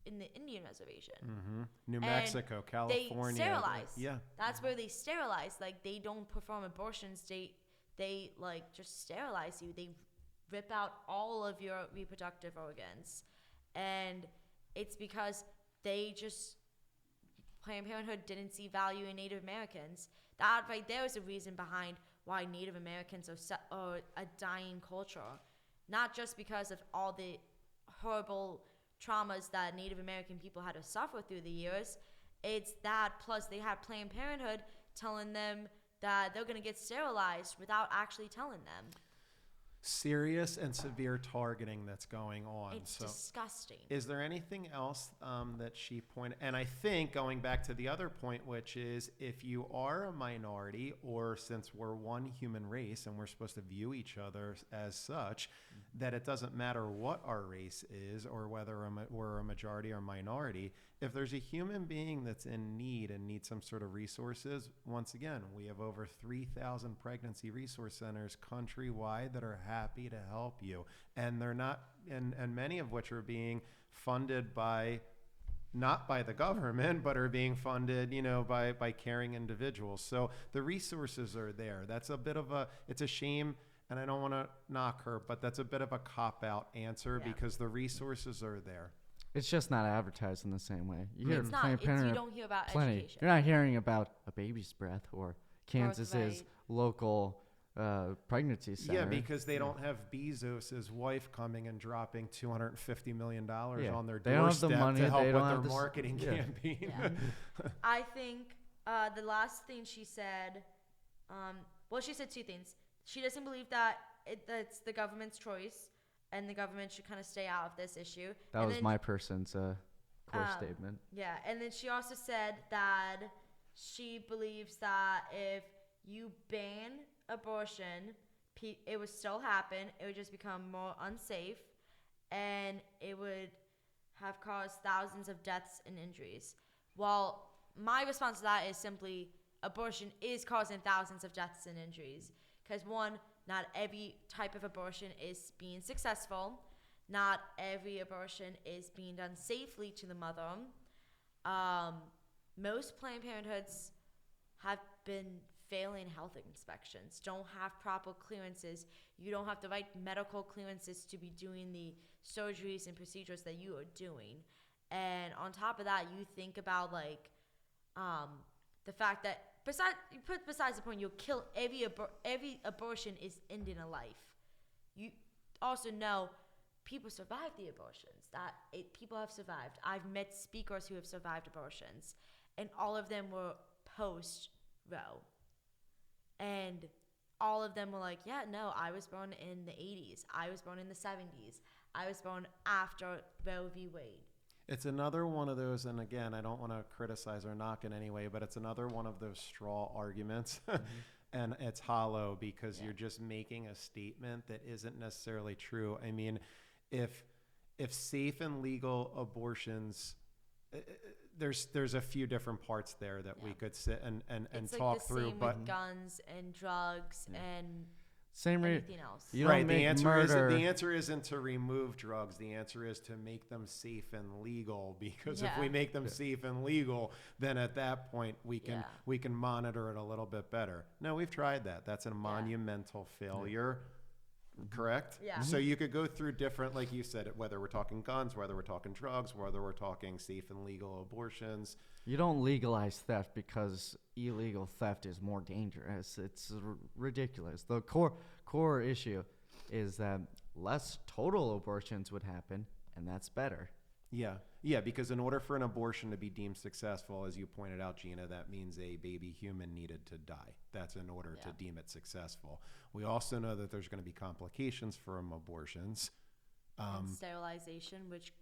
in the Indian reservation, New Mexico, California." They sterilize. Yeah, that's where they sterilize. Like they don't perform abortions. They like just sterilize you. They rip out all of your reproductive organs, and it's because Planned Parenthood didn't see value in Native Americans. That right there is a reason behind why Native Americans are a dying culture. Not just because of all the horrible traumas that Native American people had to suffer through the years. It's that plus they had Planned Parenthood telling them that they're going to get sterilized without actually telling them. Serious and severe targeting that's going on. It's disgusting. Is there anything else that she pointed? And I think going back to the other point, which is if you are a minority, or since we're one human race and we're supposed to view each other as such, that it doesn't matter what our race is or whether we're a majority or minority. If there's a human being that's in need and needs some sort of resources, once again, we have over 3,000 pregnancy resource centers countrywide that are happy to help you. And they're not, and many of which are being funded not by the government, but are being funded, by caring individuals. So the resources are there. That's it's a shame. And I don't want to knock her, but that's a bit of a cop-out answer because the resources are there. It's just not advertised in the same way. You don't hear about education. You're not hearing about a baby's breath or Kansas's local pregnancy center. Yeah, because they don't have Bezos' wife coming and dropping $250 million on their doorstep to help with their marketing campaign. Yeah. I think the last thing she said, she said two things. She doesn't believe that it's the government's choice and the government should kind of stay out of this issue. That was my person's core statement. Yeah, and then she also said that she believes that if you ban abortion, it would still happen. It would just become more unsafe, and it would have caused thousands of deaths and injuries. Well, my response to that is simply abortion is causing thousands of deaths and injuries. Because one, not every type of abortion is being successful. Not every abortion is being done safely to the mother. Most Planned Parenthoods have been failing health inspections, don't have proper clearances. You don't have the right medical clearances to be doing the surgeries and procedures that you are doing. And on top of that, you think about like the fact that besides the point, you'll kill every abortion is ending a life. You also know people survive the abortions. People have survived. I've met speakers who have survived abortions, and all of them were post Roe. And all of them were like, yeah, no, I was born in the 80s. I was born in the 70s. I was born after Roe v. Wade. It's another one of those, and again, I don't want to criticize or knock in any way, but it's another one of those straw arguments. And it's hollow because you're just making a statement that isn't necessarily true. I mean, if safe and legal abortions, there's a few different parts there that we could sit and it's talk like the through. Same But with guns and drugs and Same anything else. You right, don't make the answer isn't to remove drugs. The answer is to make them safe and legal. Because if we make them safe and legal, then at that point we can monitor it a little bit better. No, we've tried that. That's a monumental failure. Correct? Yeah. So you could go through different, like you said, whether we're talking guns, whether we're talking drugs, whether we're talking safe and legal abortions. You don't legalize theft because illegal theft is more dangerous. It's ridiculous. The core issue is that less total abortions would happen, and that's better. Yeah, because in order for an abortion to be deemed successful, as you pointed out, Gina, that means a baby human needed to die. That's in order to deem it successful. We also know that there's going to be complications from abortions. And sterilization, which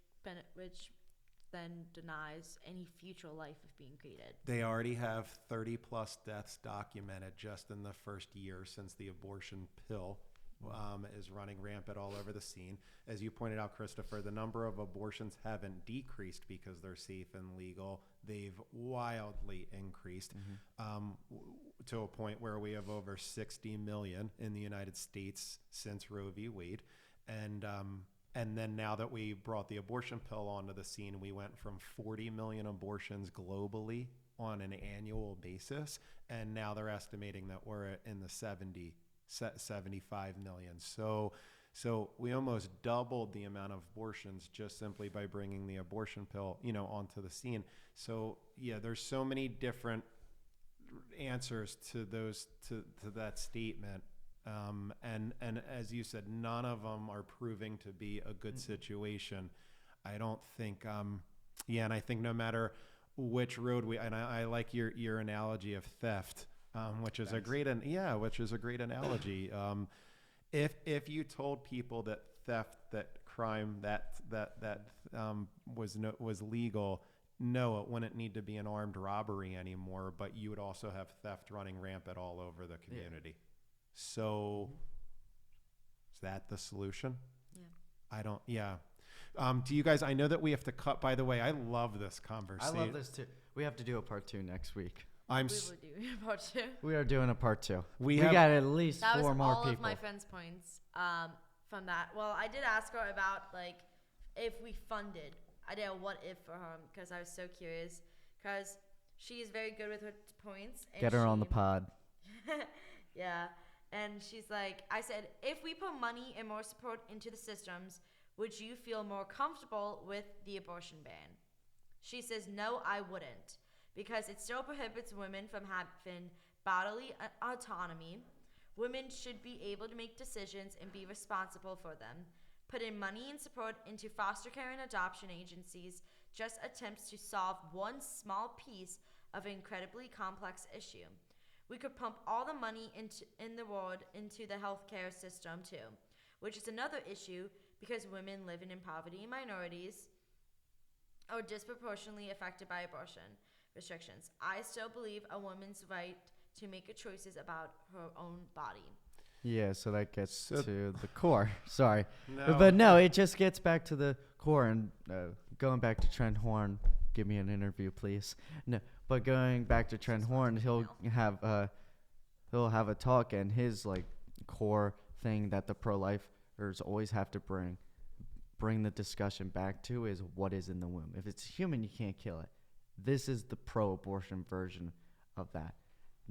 then denies any future life of being created. They already have 30 plus deaths documented just in the first year since the abortion pill is running rampant all over the scene. As you pointed out, Christopher, the number of abortions haven't decreased because they're safe and legal. They've wildly increased to a point where we have over 60 million in the United States since Roe v. Wade. And then now that we brought the abortion pill onto the scene, we went from 40 million abortions globally on an annual basis. And now they're estimating that we're in the 75 million. So we almost doubled the amount of abortions just simply by bringing the abortion pill, onto the scene. So there's so many different answers to that statement. And as you said, none of them are proving to be a good situation. I don't think, and I think no matter which road I like your analogy of theft. Which is a great analogy. If you told people that theft, that crime, that was legal, no, it wouldn't need to be an armed robbery anymore. But you would also have theft running rampant all over the community. So, is that the solution? Yeah. Do you guys? I know that we have to cut. By the way, I love this conversation. I love this too. We have to do a part 2 next week. We will do part 2. We are doing a part 2. We got at least 4 more people. That was all of my friends' points from that. Well, I did ask her about if we funded. I did a what if for her because I was so curious because she is very good with her points. And get her on the pod. Yeah. And she's like, I said, if we put money and more support into the systems, would you feel more comfortable with the abortion ban? She says, no, I wouldn't. Because it still prohibits women from having bodily autonomy. Women should be able to make decisions and be responsible for them. Putting money and support into foster care and adoption agencies just attempts to solve one small piece of an incredibly complex issue. We could pump all the money in the world into the healthcare system too, which is another issue because women living in poverty and minorities are disproportionately affected by abortion restrictions. I still believe a woman's right to make choices about her own body. Yeah, so that gets So- to the core. Sorry. No. But no, it just gets back to the core. And going back to Trent Horn, give me an interview, please. No, but going back to Trent Horn, he'll have a talk, and his like core thing that the pro-lifers always have to bring the discussion back to is what is in the womb. If it's human, you can't kill it. This is the pro-abortion version of that.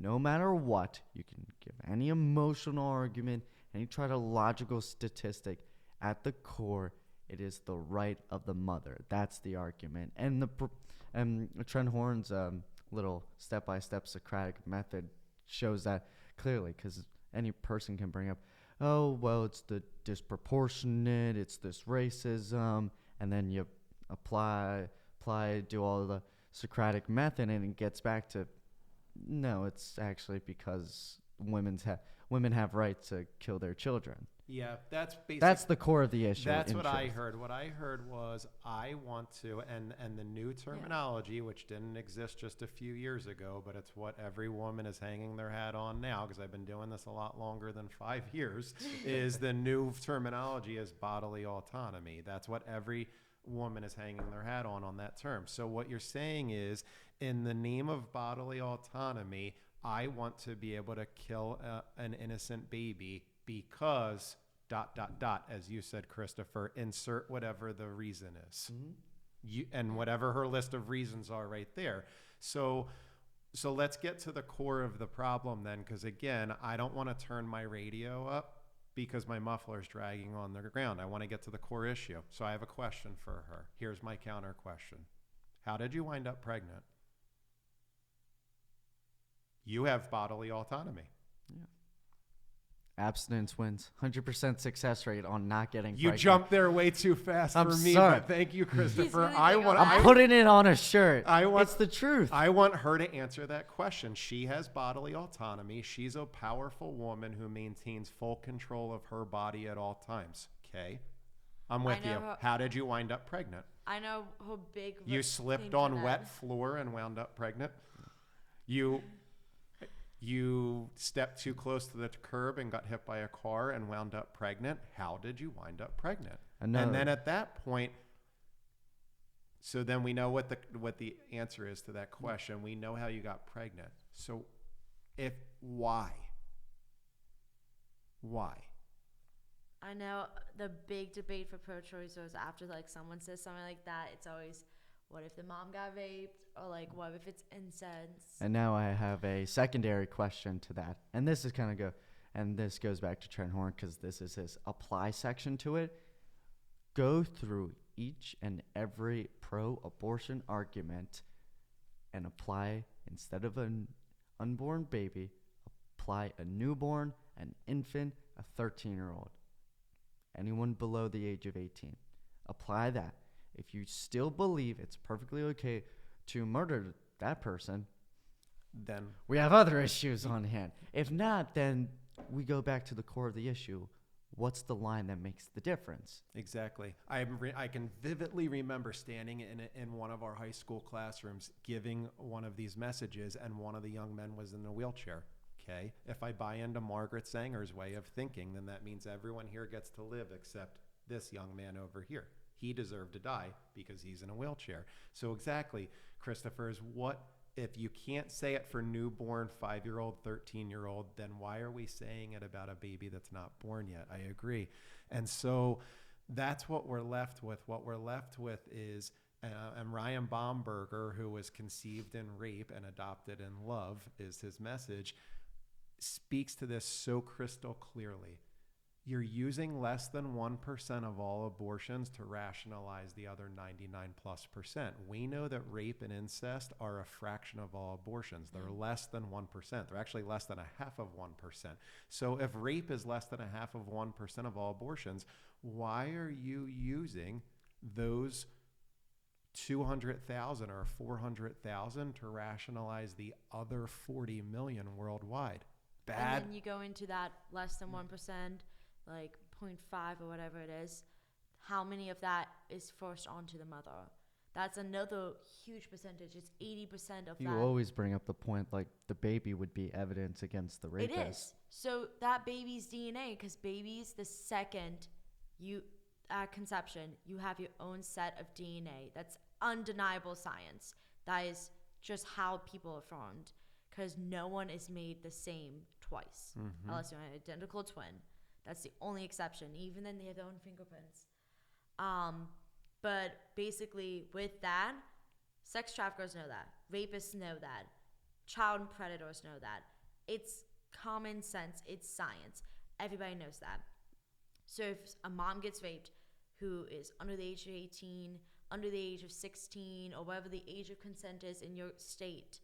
No matter what, you can give any emotional argument, any try to logical statistic. At the core, it is the right of the mother. That's the argument. And Trent Horn's little step-by-step Socratic method shows that clearly, because any person can bring up, oh, well, it's the disproportionate, it's this racism, and then you do all the Socratic method, and it gets back to, no, it's actually because women have rights to kill their children. Yeah, that's basically. That's the core of the issue. That's in what I truth. heard. What I heard was I want to, and the new terminology, which didn't exist just a few years ago, but it's what every woman is hanging their hat on now, because I've been doing this a lot longer than 5 years, is the new terminology is bodily autonomy. That's what every woman is hanging their hat on that term. So what you're saying is, in the name of bodily autonomy, I want to be able to kill an innocent baby because ... as you said, Christopher, insert whatever the reason is. Mm-hmm. And whatever her list of reasons are right there. So let's get to the core of the problem then, because again, I don't want to turn my radio up because my muffler is dragging on the ground. I want to get to the core issue. So I have a question for her. Here's my counter question. How did you wind up pregnant? You have bodily autonomy. Yeah. Abstinence wins. 100% success rate on not getting You pregnant. jumped there way too fast I'm for me, sorry. but thank you, Christopher. really I big on want. that. I'm putting it on a shirt. It's it's the truth. I want her to answer that question. She has bodily autonomy. She's a powerful woman who maintains full control of her body at all times. Okay, I'm with I you. know her- How did you wind up pregnant? I know her big. You thing slipped for on that. wet floor and wound up pregnant. You stepped too close to the curb and got hit by a car and wound up pregnant. How did you wind up pregnant? And then at that point, so then we know what the answer is to that question. We know how you got pregnant. So why? I know the big debate for pro-choicers after like someone says something like that, it's always, what if the mom got raped, or like what if it's incest? And now I have a secondary question to that. And this is kind of this goes back to Trent Horn because this is his apply section to it. Go through each and every pro-abortion argument and apply, instead of an unborn baby, apply a newborn, an infant, a 13-year-old. Anyone below the age of 18. Apply that. If you still believe it's perfectly okay to murder that person, Then we have other issues on hand. If not, then we go back to the core of the issue. What's the line that makes the difference? exactly. I can vividly remember standing in one of our high school classrooms giving one of these messages, and one of the young men was in a wheelchair. Okay, if I buy into Margaret Sanger's way of thinking, then that means everyone here gets to live except this young man over here. He deserved to die because he's in a wheelchair. So exactly, Christopher, is what if you can't say it for newborn 5-year-old, 13-year-old, then why are we saying it about a baby that's not born yet? I agree. And so that's what we're left with. What we're left with is, and Ryan Baumberger, who was conceived in rape and adopted in love, is his message, speaks to this so crystal clearly. You're using less than 1% of all abortions to rationalize the other 99+%. We know that rape and incest are a fraction of all abortions. They're less than 1%. They're actually less than 0.5%. So if rape is less than 0.5% of all abortions, why are you using those 200,000 or 400,000 to rationalize the other 40 million worldwide? Bad. And then you go into that less than 1%, like 0.5 or whatever it is. How many of that is forced onto the mother? That's another huge percentage. It's 80% of You that. always bring up the point like the baby would be evidence against the rapist. It is. So that baby's DNA, because babies, the second you at conception, you have your own set of DNA. That's undeniable science. That is just how people are formed, because no one is made the same twice, unless you're an identical twin. That's the only exception. Even then, they have their own fingerprints. But basically, with that, sex traffickers know that. Rapists know that. Child predators know that. It's common sense. It's science. Everybody knows that. So if a mom gets raped who is under the age of 18, under the age of 16, or whatever the age of consent is in your state,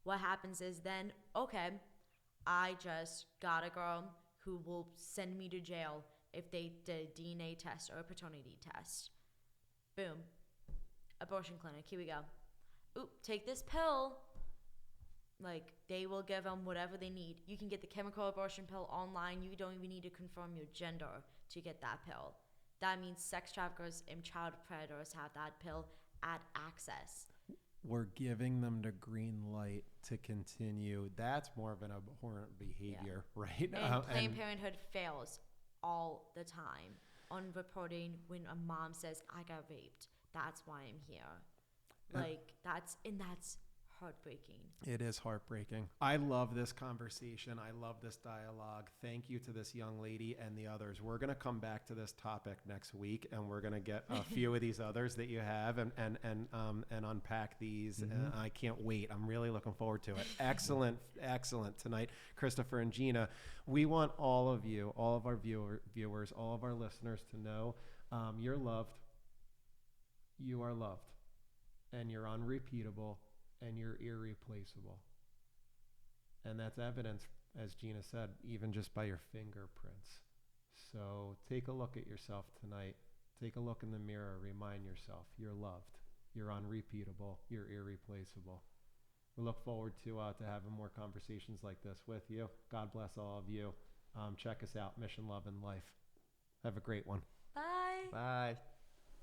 what happens is then, okay, I just got a girl who will send me to jail if they did a DNA test or a paternity test. Boom. Abortion clinic. Here we go. Oop, take this pill. Like, they will give them whatever they need. You can get the chemical abortion pill online. You don't even need to confirm your gender to get that pill. That means sex traffickers and child predators have that pill at access. We're giving them the green light to continue. That's more of an abhorrent behavior, right? And Planned Parenthood fails all the time on reporting when a mom says, I got raped. That's why I'm here. That's heartbreaking. It is heartbreaking. I love this conversation. I love this dialogue. Thank you to this young lady and the others. We're going to come back to this topic next week, and we're going to get a few of these others that you have and unpack these. And I can't wait. I'm really looking forward to it. Excellent tonight, Christopher and Gina. We want all of you, all of our viewers, all of our listeners to know you're loved. You are loved, and you're unrepeatable. And you're irreplaceable. And that's evidence, as Gina said, even just by your fingerprints. So take a look at yourself tonight. Take a look in the mirror. Remind yourself you're loved. You're unrepeatable. You're irreplaceable. We look forward to having more conversations like this with you. God bless all of you. Check us out, Mission Love and Life. Have a great one. Bye. Bye.